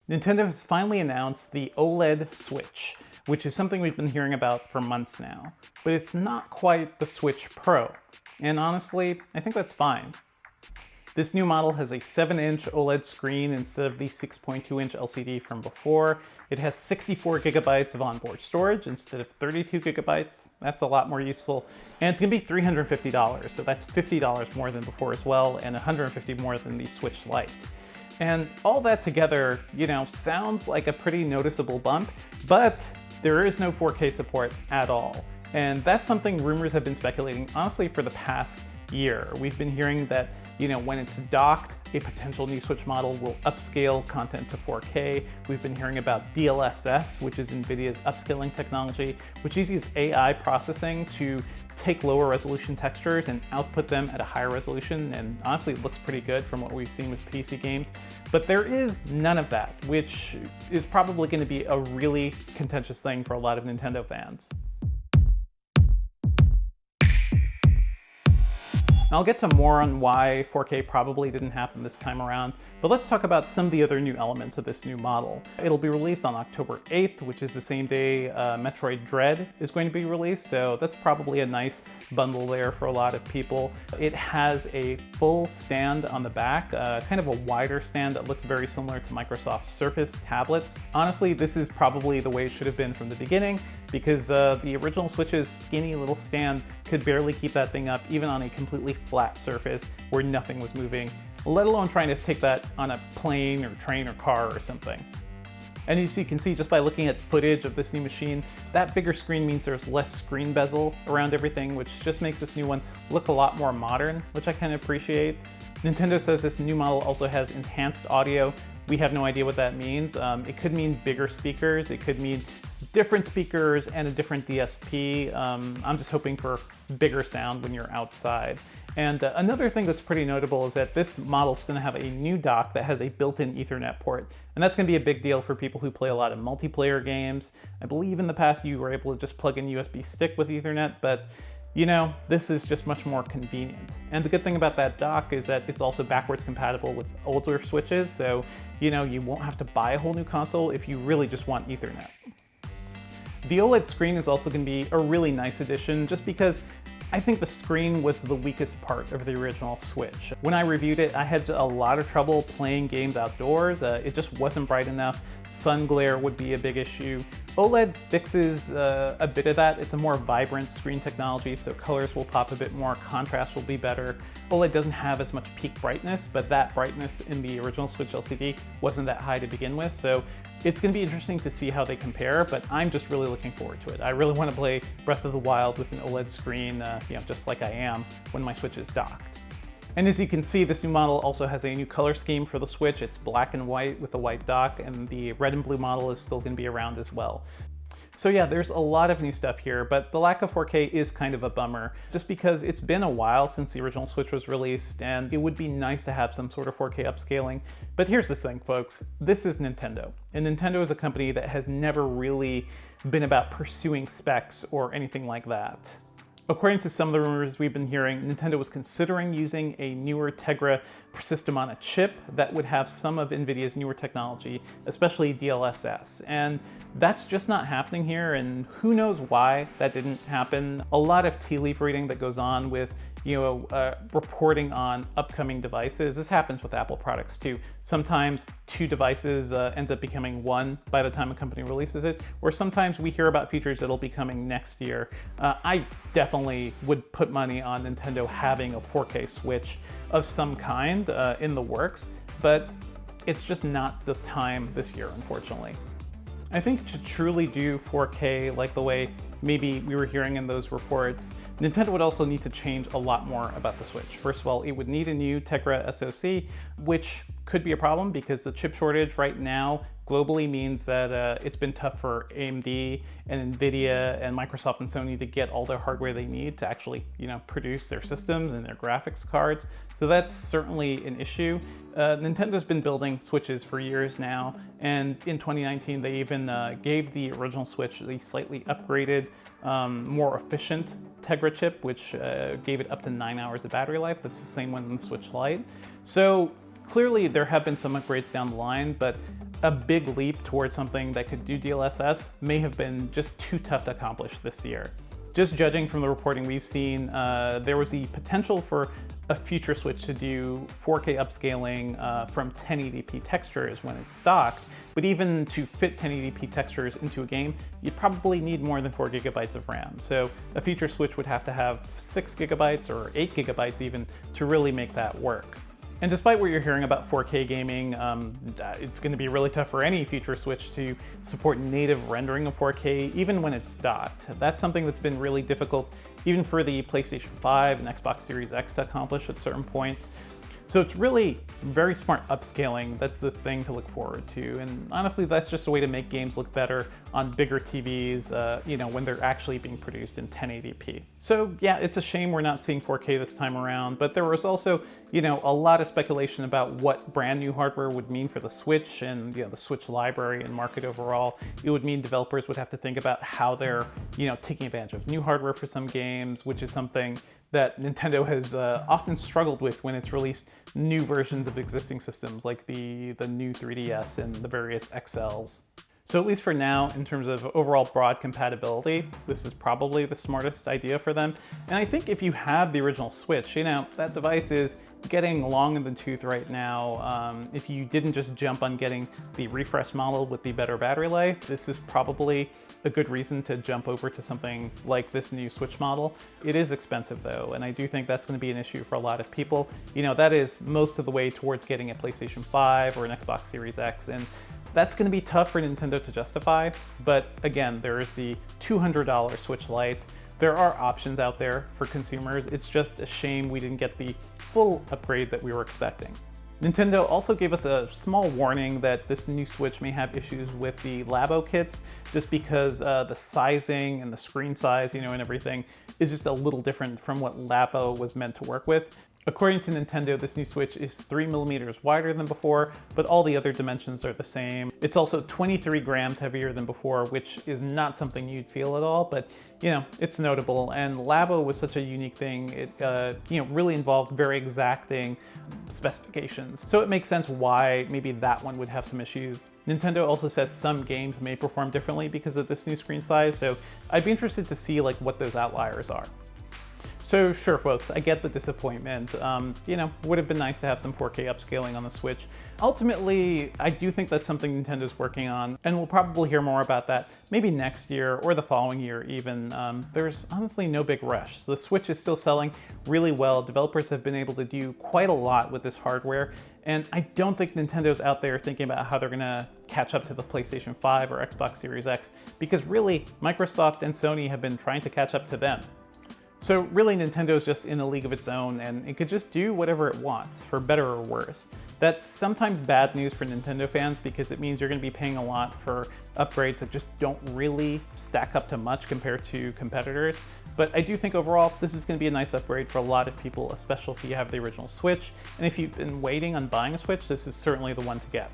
Nintendo has finally announced the OLED Switch, which is something we've been hearing about for months now. But it's not quite the Switch Pro. And honestly, I think that's fine. This new model has a 7-inch OLED screen instead of the 6.2-inch LCD from before. It has 64 gigabytes of onboard storage instead of 32 gigabytes. That's a lot more useful. And it's going to be $350, so that's $50 more than before as well, and $150 more than the Switch Lite. And all that together, sounds like a pretty noticeable bump, but there is no 4K support at all. And that's something rumors have been speculating, honestly, for the past year. We've been hearing that, when it's docked, a potential new Switch model will upscale content to 4K. We've been hearing about DLSS, which is NVIDIA's upscaling technology, which uses AI processing to take lower resolution textures and output them at a higher resolution, and honestly it looks pretty good from what we've seen with PC games. But there is none of that, which is probably going to be a really contentious thing for a lot of Nintendo fans. I'll get to more on why 4K probably didn't happen this time around, but let's talk about some of the other new elements of this new model. It'll be released on October 8th, which is the same day Metroid Dread is going to be released, so that's probably a nice bundle there for a lot of people. It has a full stand on the back, kind of a wider stand that looks very similar to Microsoft's Surface tablets. Honestly, this is probably the way it should have been from the beginning, because the original Switch's skinny little stand could barely keep that thing up, even on a completely flat surface where nothing was moving, let alone trying to take that on a plane or train or car or something. And as you can see just by looking at footage of this new machine, that bigger screen means there's less screen bezel around everything, which just makes this new one look a lot more modern, which I kind of appreciate. Nintendo says this new model also has enhanced audio. We have no idea what that means. It could mean bigger speakers, it could mean different speakers and a different DSP. I'm just hoping for bigger sound when you're outside. And another thing that's pretty notable is that this model is going to have a new dock that has a built-in Ethernet port. And that's going to be a big deal for people who play a lot of multiplayer games. I believe in the past you were able to just plug in USB stick with Ethernet, but this is just much more convenient. And the good thing about that dock is that it's also backwards compatible with older Switches, so you won't have to buy a whole new console if you really just want Ethernet. The OLED screen is also going to be a really nice addition, just because I think the screen was the weakest part of the original Switch. When I reviewed it, I had a lot of trouble playing games outdoors. It just wasn't bright enough. Sun glare would be a big issue. OLED fixes a bit of that. It's a more vibrant screen technology, so colors will pop a bit more, contrast will be better. OLED doesn't have as much peak brightness, but that brightness in the original Switch LCD wasn't that high to begin with, so it's going to be interesting to see how they compare, but I'm just really looking forward to it. I really want to play Breath of the Wild with an OLED screen, just like I am when my Switch is docked. And as you can see, this new model also has a new color scheme for the Switch. It's black and white with a white dock, and the red and blue model is still going to be around as well. So yeah, there's a lot of new stuff here, but the lack of 4K is kind of a bummer, just because it's been a while since the original Switch was released, and it would be nice to have some sort of 4K upscaling. But here's the thing, folks. This is Nintendo, and Nintendo is a company that has never really been about pursuing specs or anything like that. According to some of the rumors we've been hearing, Nintendo was considering using a newer Tegra system on a chip that would have some of NVIDIA's newer technology, especially DLSS. And that's just not happening here, and who knows why that didn't happen. A lot of tea leaf reading that goes on with reporting on upcoming devices. This happens with Apple products too. Sometimes two devices ends up becoming one by the time a company releases it, or sometimes we hear about features that'll be coming next year. I definitely would put money on Nintendo having a 4K Switch of some kind in the works, but it's just not the time this year, unfortunately. I think to truly do 4K like the way maybe we were hearing in those reports, Nintendo would also need to change a lot more about the Switch. First of all, it would need a new Tegra SoC, which could be a problem because the chip shortage right now globally means that it's been tough for AMD and NVIDIA and Microsoft and Sony to get all the hardware they need to actually, produce their systems and their graphics cards. So that's certainly an issue. Nintendo's been building Switches for years now, and in 2019 they even gave the original Switch the slightly upgraded, more efficient Tegra chip, which gave it up to 9 hours of battery life. That's the same one in the Switch Lite. So clearly there have been some upgrades down the line, but a big leap towards something that could do DLSS may have been just too tough to accomplish this year. Just judging from the reporting we've seen, there was the potential for a future Switch to do 4K upscaling from 1080p textures when it's docked, but even to fit 1080p textures into a game, you'd probably need more than 4 gigabytes of RAM. So a future Switch would have to have 6 gigabytes or 8 gigabytes even to really make that work. And despite what you're hearing about 4K gaming, it's going to be really tough for any future Switch to support native rendering of 4K, even when it's docked. That's something that's been really difficult, even for the PlayStation 5 and Xbox Series X to accomplish at certain points. So it's really very smart upscaling. That's the thing to look forward to. And honestly, that's just a way to make games look better on bigger TVs, when they're actually being produced in 1080p. So yeah, it's a shame we're not seeing 4K this time around, but there was also, a lot of speculation about what brand new hardware would mean for the Switch and, the Switch library and market overall. It would mean developers would have to think about how they're, taking advantage of new hardware for some games, which is something that Nintendo has often struggled with when it's released new versions of existing systems like the new 3DS and the various XLs. So at least for now, in terms of overall broad compatibility, this is probably the smartest idea for them. And I think if you have the original Switch, that device is getting long in the tooth right now. If you didn't just jump on getting the refresh model with the better battery life, this is probably a good reason to jump over to something like this new Switch model. It is expensive though, and I do think that's going to be an issue for a lot of people. That is most of the way towards getting a PlayStation 5 or an Xbox Series X, and that's going to be tough for Nintendo to justify. But again, there is the $200 Switch Lite. There are options out there for consumers. It's just a shame we didn't get the full upgrade that we were expecting. Nintendo also gave us a small warning that this new Switch may have issues with the Labo kits, just because the sizing and the screen size, and everything is just a little different from what Labo was meant to work with. According to Nintendo, this new Switch is 3mm wider than before, but all the other dimensions are the same. It's also 23 grams heavier than before, which is not something you'd feel at all, but it's notable. And Labo was such a unique thing. It really involved very exacting specifications. So it makes sense why maybe that one would have some issues. Nintendo also says some games may perform differently because of this new screen size, so I'd be interested to see what those outliers are. So sure, folks, I get the disappointment. Would have been nice to have some 4K upscaling on the Switch. Ultimately, I do think that's something Nintendo's working on, and we'll probably hear more about that maybe next year or the following year even. There's honestly no big rush. The Switch is still selling really well. Developers have been able to do quite a lot with this hardware, and I don't think Nintendo's out there thinking about how they're gonna catch up to the PlayStation 5 or Xbox Series X, because really, Microsoft and Sony have been trying to catch up to them. So really, Nintendo's just in a league of its own, and it could just do whatever it wants, for better or worse. That's sometimes bad news for Nintendo fans, because it means you're going to be paying a lot for upgrades that just don't really stack up to much compared to competitors. But I do think overall, this is going to be a nice upgrade for a lot of people, especially if you have the original Switch. And if you've been waiting on buying a Switch, this is certainly the one to get.